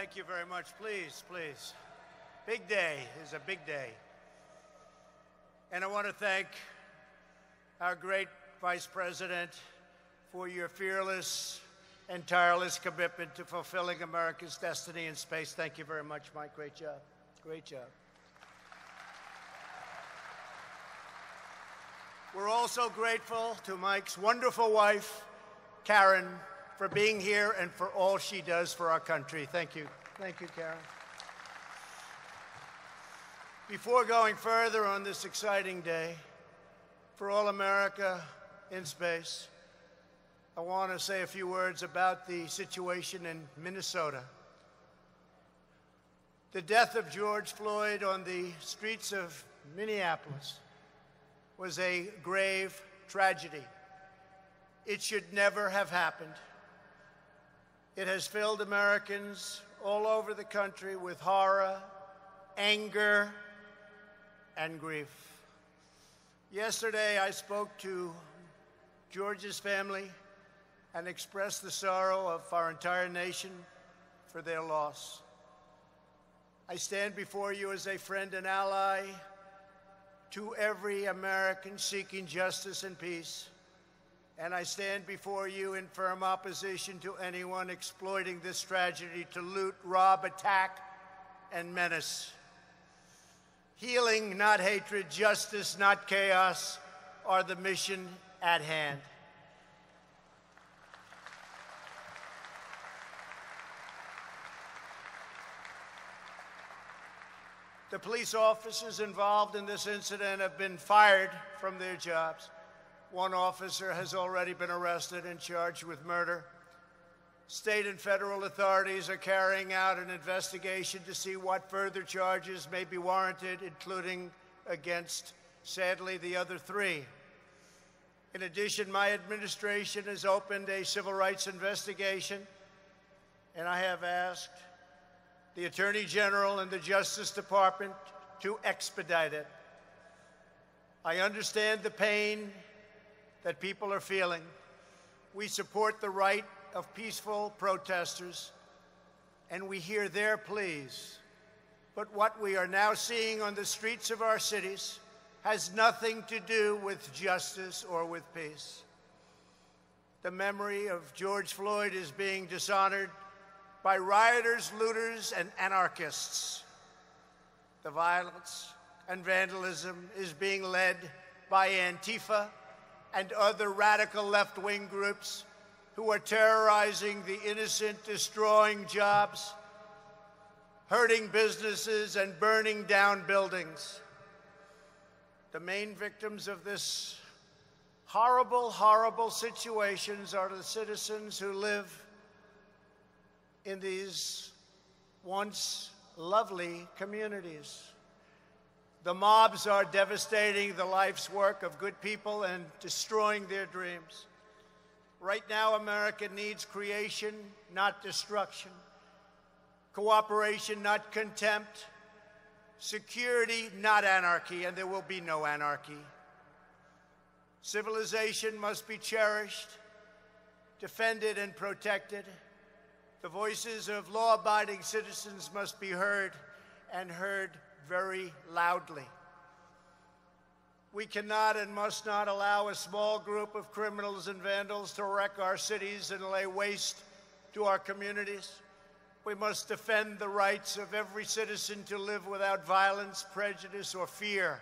Thank you very much. Please, please. Big day is a big day. And I want to thank our great Vice President for your fearless and tireless commitment to fulfilling America's destiny in space. Thank you very much, Mike. Great job. Great job. We're also grateful to Mike's wonderful wife, Karen, for being here and for all she does for our country. Thank you. Thank you, Karen. Before going further on this exciting day for all America in space, I want to say a few words about the situation in Minnesota. The death of George Floyd on the streets of Minneapolis was a grave tragedy. It should never have happened. It has filled Americans all over the country with horror, anger, and grief. Yesterday, I spoke to George's family and expressed the sorrow of our entire nation for their loss. I stand before you as a friend and ally to every American seeking justice and peace. And I stand before you in firm opposition to anyone exploiting this tragedy to loot, rob, attack, and menace. Healing, not hatred, justice, not chaos, are the mission at hand. The police officers involved in this incident have been fired from their jobs. One officer has already been arrested and charged with murder. State and federal authorities are carrying out an investigation to see what further charges may be warranted, including against, sadly, the other three. In addition, my administration has opened a civil rights investigation, and I have asked the Attorney General and the Justice Department to expedite it. I understand the pain that people are feeling. We support the right of peaceful protesters, and we hear their pleas. But what we are now seeing on the streets of our cities has nothing to do with justice or with peace. The memory of George Floyd is being dishonored by rioters, looters, and anarchists. The violence and vandalism is being led by Antifa and other radical left-wing groups who are terrorizing the innocent, destroying jobs, hurting businesses, and burning down buildings. The main victims of this horrible, horrible situations are the citizens who live in these once lovely communities. The mobs are devastating the life's work of good people and destroying their dreams. Right now, America needs creation, not destruction. Cooperation, not contempt. Security, not anarchy, and there will be no anarchy. Civilization must be cherished, defended, and protected. The voices of law-abiding citizens must be heard, and heard very loudly. We cannot and must not allow a small group of criminals and vandals to wreck our cities and lay waste to our communities. We must defend the rights of every citizen to live without violence, prejudice, or fear.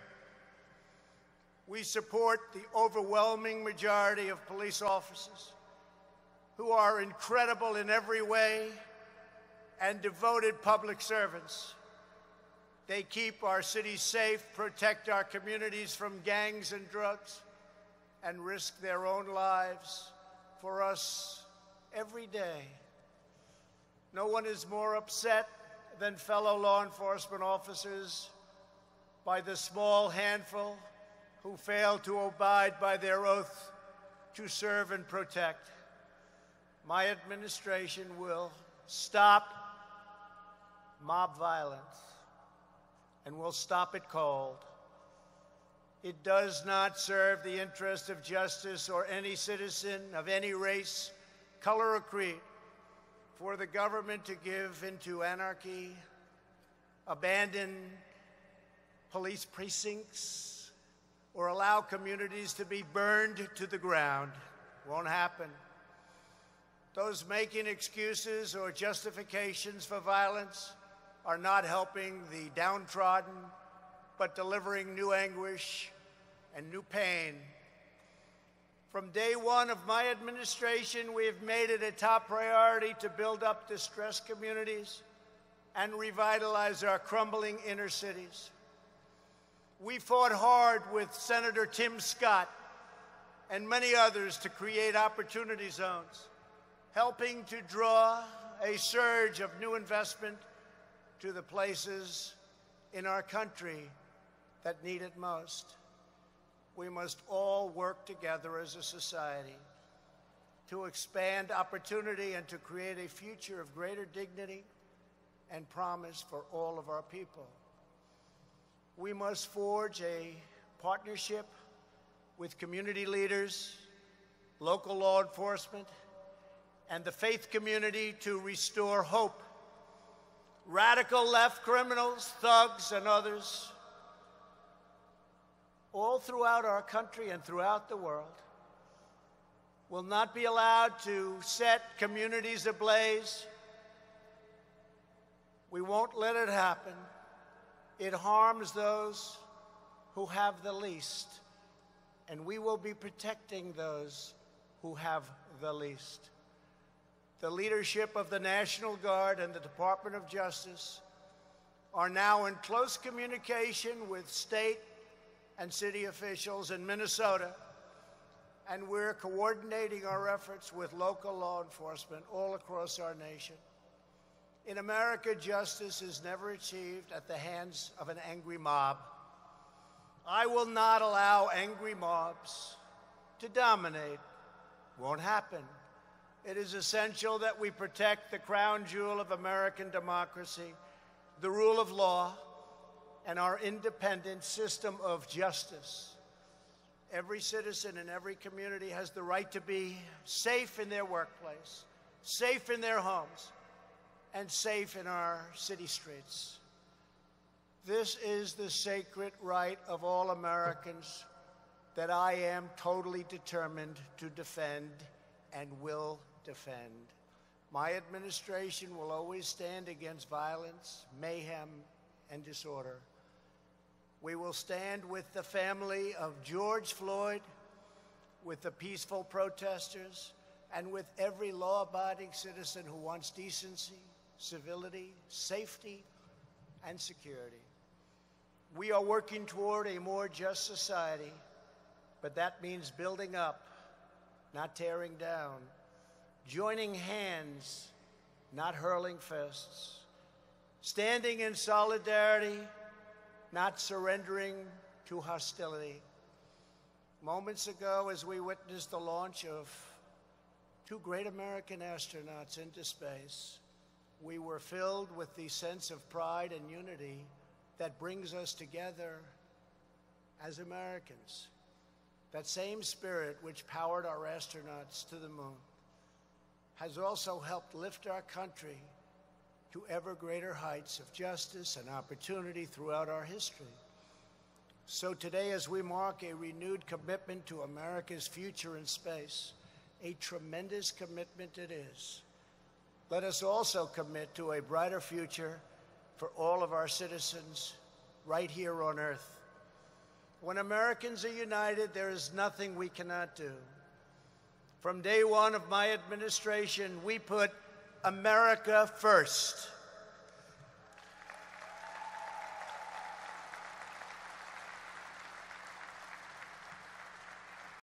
We support the overwhelming majority of police officers who are incredible in every way and devoted public servants. They keep our cities safe, protect our communities from gangs and drugs, and risk their own lives for us every day. No one is more upset than fellow law enforcement officers by the small handful who fail to abide by their oath to serve and protect. My administration will stop mob violence, and we'll stop it cold. It does not serve the interest of justice or any citizen of any race, color, or creed for the government to give into anarchy, abandon police precincts, or allow communities to be burned to the ground. Won't happen. Those making excuses or justifications for violence are not helping the downtrodden, but delivering new anguish and new pain. From day one of my administration, we have made it a top priority to build up distressed communities and revitalize our crumbling inner cities. We fought hard with Senator Tim Scott and many others to create opportunity zones, helping to draw a surge of new investment to the places in our country that need it most. We must all work together as a society to expand opportunity and to create a future of greater dignity and promise for all of our people. We must forge a partnership with community leaders, local law enforcement, and the faith community to restore hope. Radical left criminals, thugs, and others, all throughout our country and throughout the world, will not be allowed to set communities ablaze. We won't let it happen. It harms those who have the least, and we will be protecting those who have the least. The leadership of the National Guard and the Department of Justice are now in close communication with state and city officials in Minnesota, and we're coordinating our efforts with local law enforcement all across our nation. In America, justice is never achieved at the hands of an angry mob. I will not allow angry mobs to dominate. Won't happen. It is essential that we protect the crown jewel of American democracy, the rule of law, and our independent system of justice. Every citizen in every community has the right to be safe in their workplace, safe in their homes, and safe in our city streets. This is the sacred right of all Americans that I am totally determined to defend and will defend. My administration will always stand against violence, mayhem, and disorder. We will stand with the family of George Floyd, with the peaceful protesters, and with every law-abiding citizen who wants decency, civility, safety, and security. We are working toward a more just society, but that means building up, not tearing down, joining hands, not hurling fists, standing in solidarity, not surrendering to hostility. Moments ago, as we witnessed the launch of two great American astronauts into space, we were filled with the sense of pride and unity that brings us together as Americans. That same spirit which powered our astronauts to the moon has also helped lift our country to ever greater heights of justice and opportunity throughout our history. So today, as we mark a renewed commitment to America's future in space, a tremendous commitment it is, let us also commit to a brighter future for all of our citizens right here on Earth. When Americans are united, there is nothing we cannot do. From day one of my administration, we put America first.